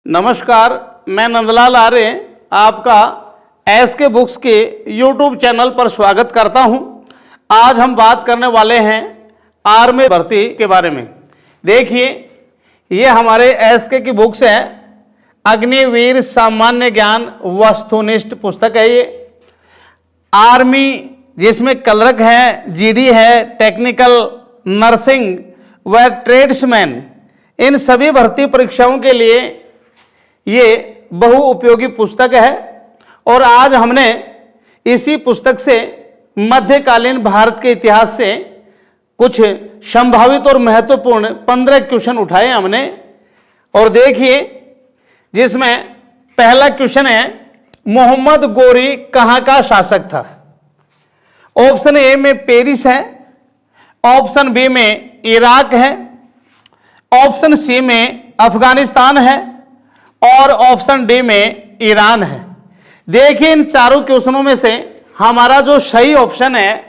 नमस्कार, मैं नंदलाल आर्य आपका एसके बुक्स के यूट्यूब चैनल पर स्वागत करता हूं। आज हम बात करने वाले हैं आर्मी भर्ती के बारे में। देखिए, ये हमारे एसके की बुक्स है, अग्निवीर सामान्य ज्ञान वस्तुनिष्ठ पुस्तक है। ये आर्मी जिसमें क्लर्क है, जीडी है, टेक्निकल, नर्सिंग व ट्रेड्समैन, इन सभी भर्ती परीक्षाओं के लिए ये बहु उपयोगी पुस्तक है। और आज हमने इसी पुस्तक से मध्यकालीन भारत के इतिहास से कुछ संभावित और महत्वपूर्ण 15 क्वेश्चन उठाए हमने। और देखिए, जिसमें पहला क्वेश्चन है, मोहम्मद गोरी कहां का शासक था? ऑप्शन ए में पेरिस है, ऑप्शन बी में इराक है, ऑप्शन सी में अफगानिस्तान है और ऑप्शन डी में ईरान है। देखिए, इन चारों क्वेश्चनों में से हमारा जो सही ऑप्शन है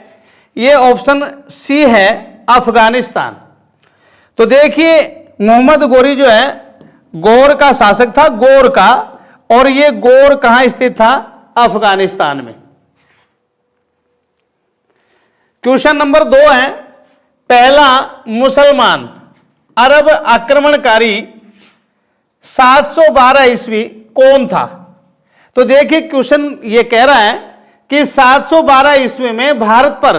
ये ऑप्शन सी है, अफगानिस्तान। तो देखिए, मोहम्मद गोरी जो है गौर का शासक था, गौर का, और ये गौर कहां स्थित था? अफगानिस्तान में। क्वेश्चन नंबर 2 है, पहला मुसलमान अरब आक्रमणकारी 712 ईस्वी कौन था? तो देखिए, क्वेश्चन ये कह रहा है कि 712 ईस्वी में भारत पर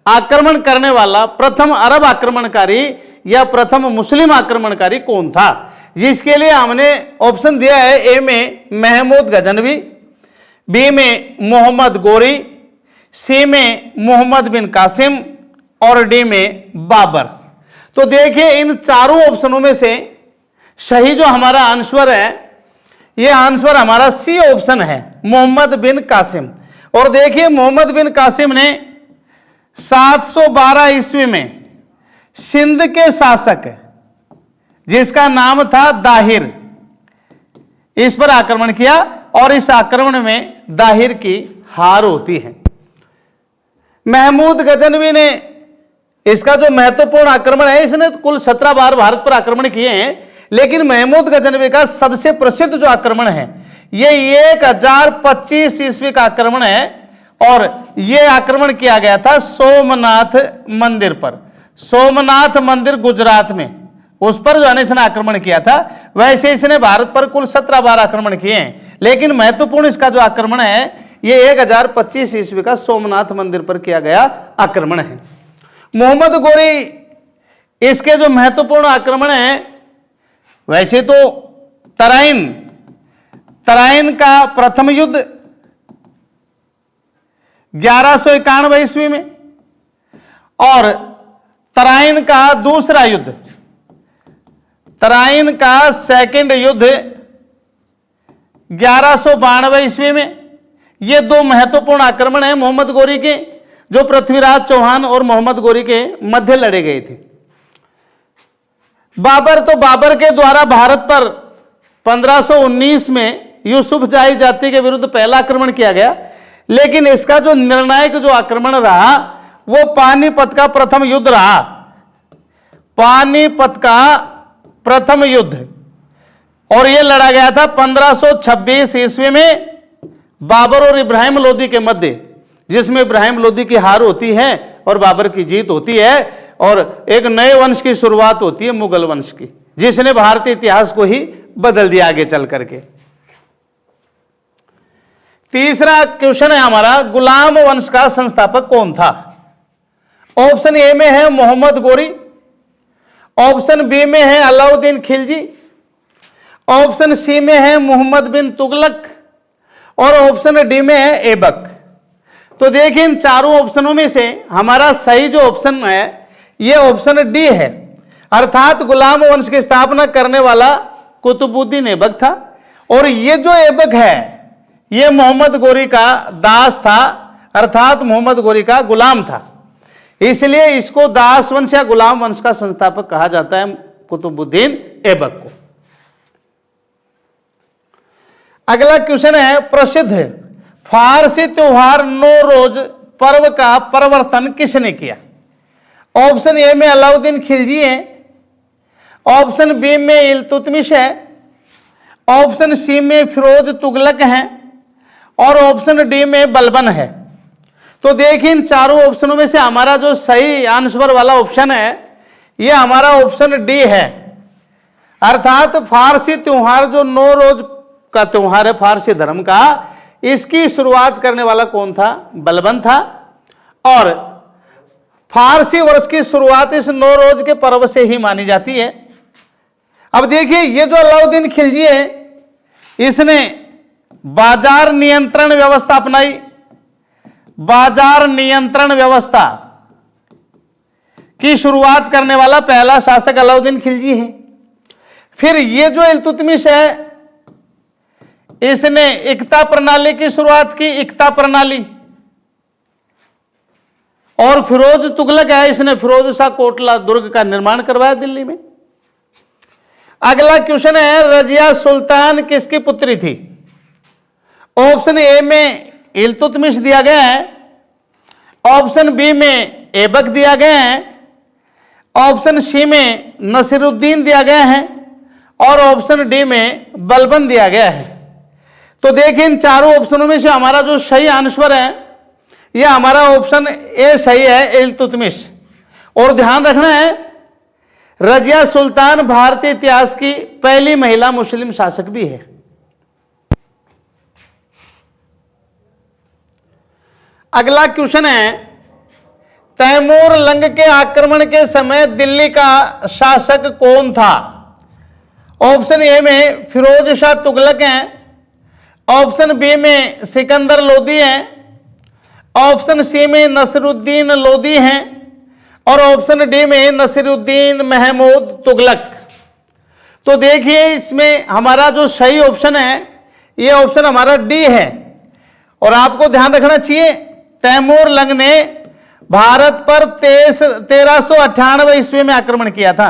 आक्रमण करने वाला प्रथम अरब आक्रमणकारी या प्रथम मुस्लिम आक्रमणकारी कौन था? जिसके लिए हमने ऑप्शन दिया है, ए में महमूद गजनवी, बी में मोहम्मद गोरी, सी में मोहम्मद बिन कासिम और डी में बाबर। तो देखिए, इन चारों ऑप्शनों में से सही जो हमारा आंसर है, यह आंसर हमारा सी ऑप्शन है, मोहम्मद बिन कासिम। और देखिए, मोहम्मद बिन कासिम ने 712 ईस्वी में सिंध के शासक जिसका नाम था दाहिर, इस पर आक्रमण किया और इस आक्रमण में दाहिर की हार होती है। महमूद गजनवी ने, इसका जो महत्वपूर्ण आक्रमण है, इसने कुल 17 बार भारत पर आक्रमण किए हैं, लेकिन महमूद गजनवी का सबसे प्रसिद्ध जो आक्रमण है ये 1025 ईस्वी का आक्रमण है। और यह आक्रमण किया गया था सोमनाथ मंदिर पर। सोमनाथ मंदिर गुजरात में, उस पर जो इसने आक्रमण किया था। वैसे इसने भारत पर कुल 17 बार आक्रमण किए हैं, लेकिन महत्वपूर्ण इसका जो आक्रमण है ये 1025 ईस्वी का सोमनाथ मंदिर पर किया गया आक्रमण है। मोहम्मद गोरी, इसके जो महत्वपूर्ण आक्रमण है, वैसे तो तराइन का प्रथम युद्ध 1191 ईस्वी में, और तराइन का दूसरा युद्ध, तराइन का सेकंड युद्ध 1192 ईस्वी में। ये दो महत्वपूर्ण आक्रमण हैं मोहम्मद गोरी के, जो पृथ्वीराज चौहान और मोहम्मद गोरी के मध्य लड़े गए थे। बाबर, तो बाबर के द्वारा भारत पर 1519 में यूसुफ जाही जाति के विरुद्ध पहला आक्रमण किया गया, लेकिन इसका जो निर्णायक जो आक्रमण रहा वो पानीपत का प्रथम युद्ध रहा। पानीपत का प्रथम युद्ध, और यह लड़ा गया था 1526 ईस्वी में बाबर और इब्राहिम लोदी के मध्य, जिसमें इब्राहिम लोदी की हार होती है और बाबर की जीत होती है, और एक नए वंश की शुरुआत होती है, मुगल वंश की, जिसने भारतीय इतिहास को ही बदल दिया आगे चल करके। तीसरा क्वेश्चन है हमारा, गुलाम वंश का संस्थापक कौन था? ऑप्शन ए में है मोहम्मद गोरी, ऑप्शन बी में है अलाउद्दीन खिलजी, ऑप्शन सी में है मोहम्मद बिन तुगलक और ऑप्शन डी में है ऐबक। तो देखिए, इन चारों ऑप्शनों में से हमारा सही जो ऑप्शन है ये ऑप्शन डी है, अर्थात गुलाम वंश की स्थापना करने वाला कुतुबुद्दीन ऐबक था। और ये जो ऐबक है ये मोहम्मद गोरी का दास था, अर्थात मोहम्मद गोरी का गुलाम था, इसलिए इसको दास वंश या गुलाम वंश का संस्थापक कहा जाता है, कुतुबुद्दीन ऐबक को। अगला क्वेश्चन है, प्रसिद्ध फारसी त्योहार नौरोज पर्व का प्रवर्तन किसने किया? ऑप्शन ए में अलाउद्दीन खिलजी है, ऑप्शन बी में इल्तुतमिश है, ऑप्शन सी में फिरोज तुगलक हैं और ऑप्शन डी में बलबन है। तो देखिए इन चारों ऑप्शनों में से हमारा जो सही आंसर वाला ऑप्शन है ये हमारा ऑप्शन डी है। अर्थात फारसी त्योहार जो 9 रोज का त्योहार है फारसी धर्म का, इसकी शुरुआत करने वाला कौन था? बलबन था। और फारसी वर्ष की शुरुआत इस 9 रोज के पर्व से ही मानी जाती है। अब देखिए ये जो अलाउद्दीन खिलजी है इसने बाजार नियंत्रण व्यवस्था अपनाई। बाजार नियंत्रण व्यवस्था की शुरुआत करने वाला पहला शासक अलाउद्दीन खिलजी है। फिर ये जो इल्तुतमिश है इसने इक्ता प्रणाली की शुरुआत की, इक्ता प्रणाली। और फिरोज तुगलक है, इसने फिरोज शाह कोटला दुर्ग का निर्माण करवाया दिल्ली में। अगला क्वेश्चन है रजिया सुल्तान किसकी पुत्री थी? ऑप्शन ए में इल्तुतमिश दिया गया है, ऑप्शन बी में ऐबक दिया गया है, ऑप्शन सी में नसीरुद्दीन दिया गया है और ऑप्शन डी में बलबन दिया गया है। तो देखिए इन चारों ऑप्शनों में से हमारा जो सही आंसर है यह हमारा ऑप्शन ए सही है, इल्तुतमिश। और ध्यान रखना है रजिया सुल्तान भारतीय इतिहास की पहली महिला मुस्लिम शासक भी है। अगला क्वेश्चन है तैमूर लंग के आक्रमण के समय दिल्ली का शासक कौन था? ऑप्शन ए में फिरोज शाह तुगलक हैं, ऑप्शन बी में सिकंदर लोदी हैं, ऑप्शन सी में नसरुद्दीन लोदी हैं और ऑप्शन डी में नसीरुद्दीन महमूद तुगलक। तो देखिए इसमें हमारा जो सही ऑप्शन है ये ऑप्शन हमारा डी है। और आपको ध्यान रखना चाहिए तैमूर लंग ने भारत पर 1398 ईस्वी में आक्रमण किया था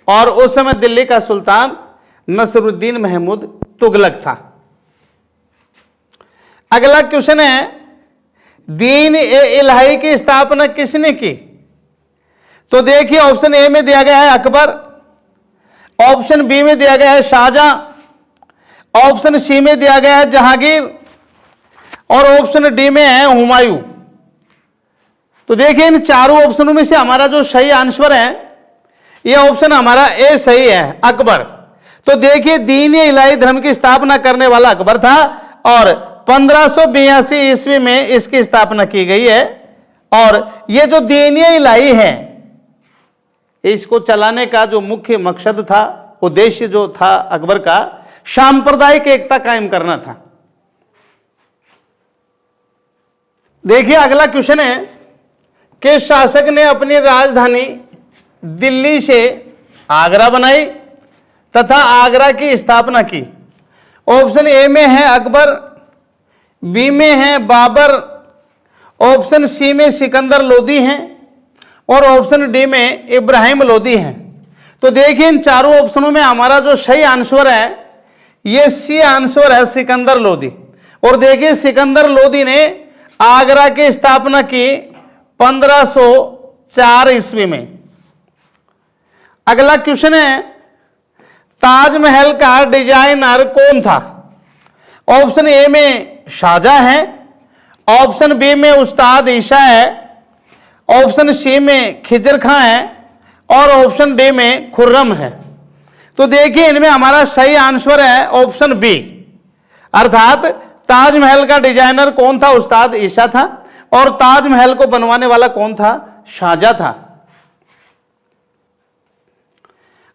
और उस समय दिल्ली का सुल्तान नसरुद्दीन महमूद तुगलक था। अगला क्वेश्चन है दीन ए इलाही की स्थापना किसने की? तो देखिए ऑप्शन ए में दिया गया है अकबर, ऑप्शन बी में दिया गया है शाहजहां, ऑप्शन सी में दिया गया है जहांगीर और ऑप्शन डी में है हुमायूं। तो देखिए इन चारों ऑप्शनों में से हमारा जो सही आंसर है यह ऑप्शन हमारा ए सही है, अकबर। तो देखिए दीन ए इलाही धर्म की स्थापना करने वाला अकबर था और 1582 ईस्वी में इसकी स्थापना की गई है। और यह जो दीन ए इलाही है इसको चलाने का जो मुख्य मकसद था, उद्देश्य जो था अकबर का, सांप्रदायिक एकता कायम करना था। देखिए अगला क्वेश्चन है कि शासक ने अपनी राजधानी दिल्ली से आगरा बनाई तथा आगरा की स्थापना की। ऑप्शन ए में है अकबर, बी में है बाबर, ऑप्शन सी में सिकंदर लोदी हैं और ऑप्शन डी में इब्राहिम लोदी हैं। तो देखिए इन चारों ऑप्शनों में हमारा जो सही आंसर है ये सी आंसर है, सिकंदर लोदी। और देखिए सिकंदर लोदी ने आगरा की स्थापना की 1504 ईस्वी में। अगला क्वेश्चन है ताजमहल का डिजाइनर कौन था? ऑप्शन ए में शाहजहां है, ऑप्शन बी में उस्ताद ईशा है, ऑप्शन सी में खिजर खां है और ऑप्शन डी में खुर्रम है। तो देखिए इनमें हमारा सही आंसर है ऑप्शन बी, अर्थात ताजमहल का डिजाइनर कौन था? उस्ताद ईशा था। और ताजमहल को बनवाने वाला कौन था? शाहजहां था।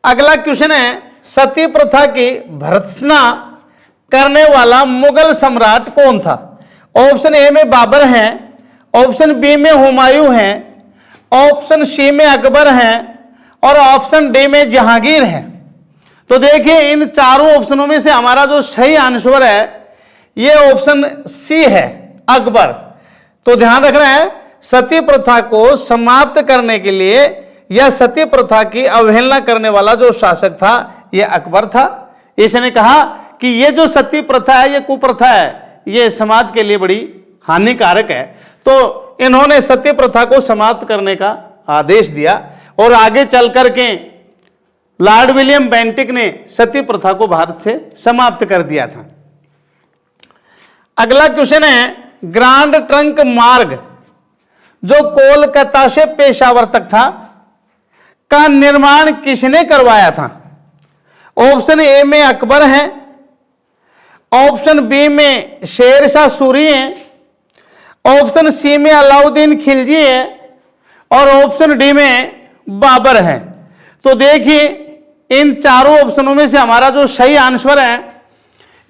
अगला क्वेश्चन है सती प्रथा की भर्त्सना करने वाला मुगल सम्राट कौन था? ऑप्शन ए में बाबर हैं, ऑप्शन बी में हुमायूं हैं, ऑप्शन सी में अकबर हैं और ऑप्शन डी में जहांगीर हैं। तो देखिए इन चारों ऑप्शनों में से हमारा जो सही आंसर है ये ऑप्शन सी है, अकबर। तो ध्यान रखना है सती प्रथा को समाप्त करने के लिए या सती प्रथा की अवहेलना करने वाला जो शासक था यह अकबर था। इसने कहा कि ये जो सती प्रथा है ये कुप्रथा है, ये समाज के लिए बड़ी हानिकारक है। तो इन्होंने सती प्रथा को समाप्त करने का आदेश दिया और आगे चल करके लॉर्ड विलियम बेंटिक ने सती प्रथा को भारत से समाप्त कर दिया था। अगला क्वेश्चन है, ग्रांड ट्रंक मार्ग जो कोलकाता से पेशावर तक था का निर्माण किसने करवाया था? ऑप्शन ए में अकबर है, ऑप्शन बी में शेरशाह सूरी है, ऑप्शन सी में अलाउद्दीन खिलजी है और ऑप्शन डी में बाबर है। तो देखिए इन चारों ऑप्शनों में से हमारा जो सही आंसर है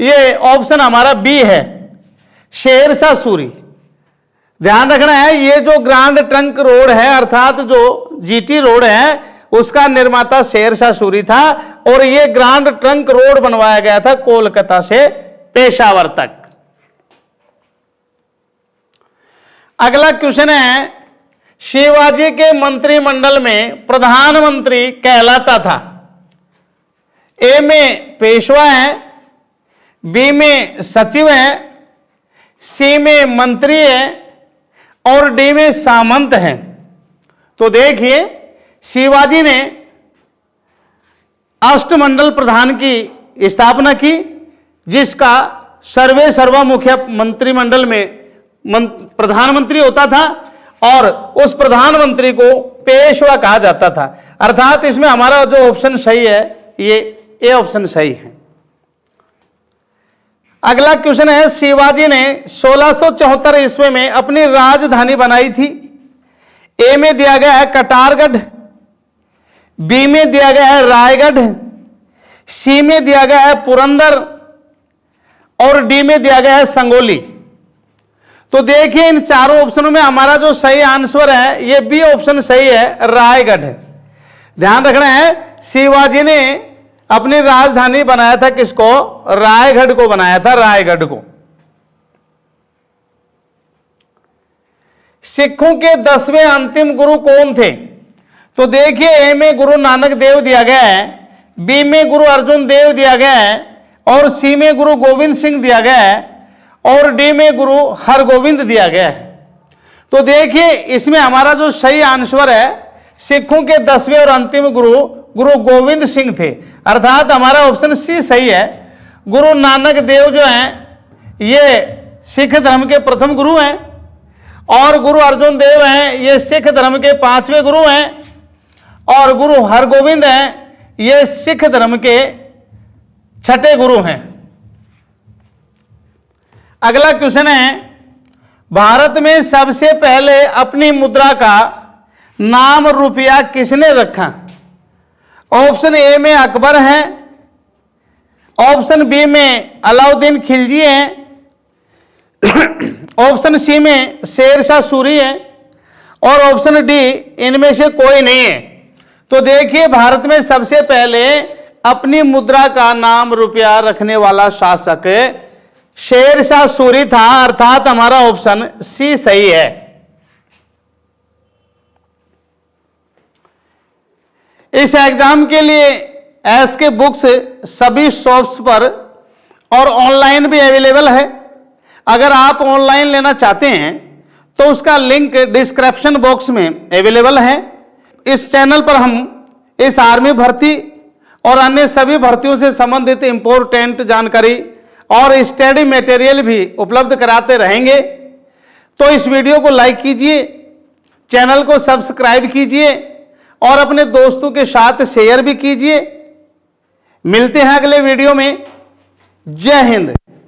ये ऑप्शन हमारा बी है, शेरशाह सूरी। ध्यान रखना है, ये जो ग्रांड ट्रंक रोड है अर्थात जो जीटी रोड है उसका निर्माता शेरशाह सूरी था और ये ग्रांड ट्रंक रोड बनवाया गया था कोलकाता से पेशावर तक। अगला क्वेश्चन है, शिवाजी के मंत्रिमंडल में प्रधानमंत्री कहलाता था? ए में पेशवा है, बी में सचिव है, सी में मंत्री है और डी में सामंत है। तो देखिए शिवाजी ने अष्टमंडल प्रधान की स्थापना की जिसका सर्वे सर्वा मुख्य मंत्रिमंडल में प्रधानमंत्री होता था और उस प्रधानमंत्री को पेशवा कहा जाता था। अर्थात इसमें हमारा जो ऑप्शन सही है ये ए ऑप्शन सही है। अगला क्वेश्चन है, शिवाजी ने 1674 ईस्वी में अपनी राजधानी बनाई थी। ए में दिया गया है कटारगढ़, बी में दिया गया है रायगढ़, सी में दिया गया है पुरंदर और डी में दिया गया है संगोली। तो देखिए इन चारों ऑप्शनों में हमारा जो सही आंसर है ये बी ऑप्शन सही है, रायगढ़। ध्यान रखना है, शिवाजी ने अपनी राजधानी बनाया था किसको? रायगढ़ को बनाया था, रायगढ़ को। सिखों के 10वें अंतिम गुरु कौन थे? तो देखिए ए में गुरु नानक देव दिया गया है, बी में गुरु अर्जुन देव दिया गया है और सी में गुरु गोविंद सिंह दिया गया है और डी में गुरु हरगोविंद दिया गया है। तो देखिए इसमें हमारा जो सही आंसर है सिखों के 10वें और अंतिम गुरु गुरु गोविंद सिंह थे। अर्थात हमारा ऑप्शन सी सही है। गुरु नानक देव जो हैं ये सिख धर्म के प्रथम गुरु हैं और गुरु अर्जुन देव हैं ये सिख धर्म के 5वें गुरु हैं और गुरु हरगोविंद हैं ये सिख धर्म के 6ठे गुरु हैं। अगला क्वेश्चन है, भारत में सबसे पहले अपनी मुद्रा का नाम रुपया किसने रखा? ऑप्शन ए में अकबर है, ऑप्शन बी में अलाउद्दीन खिलजी है, ऑप्शन सी में शेरशाह सूरी है और ऑप्शन डी इनमें से कोई नहीं है। तो देखिए भारत में सबसे पहले अपनी मुद्रा का नाम रुपया रखने वाला शासक शेरशाह सूरी था। अर्थात हमारा ऑप्शन सी सही है। इस एग्जाम के लिए एसके बुक्स सभी शॉप्स पर और ऑनलाइन भी अवेलेबल है। अगर आप ऑनलाइन लेना चाहते हैं तो उसका लिंक डिस्क्रिप्शन बॉक्स में अवेलेबल है। इस चैनल पर हम इस आर्मी भर्ती और अन्य सभी भर्तियों से संबंधित इंपॉर्टेंट जानकारी और स्टडी मटेरियल भी उपलब्ध कराते रहेंगे। तो इस वीडियो को लाइक कीजिए, चैनल को सब्सक्राइब कीजिए और अपने दोस्तों के साथ शेयर भी कीजिए। मिलते हैं अगले वीडियो में। जय हिंद।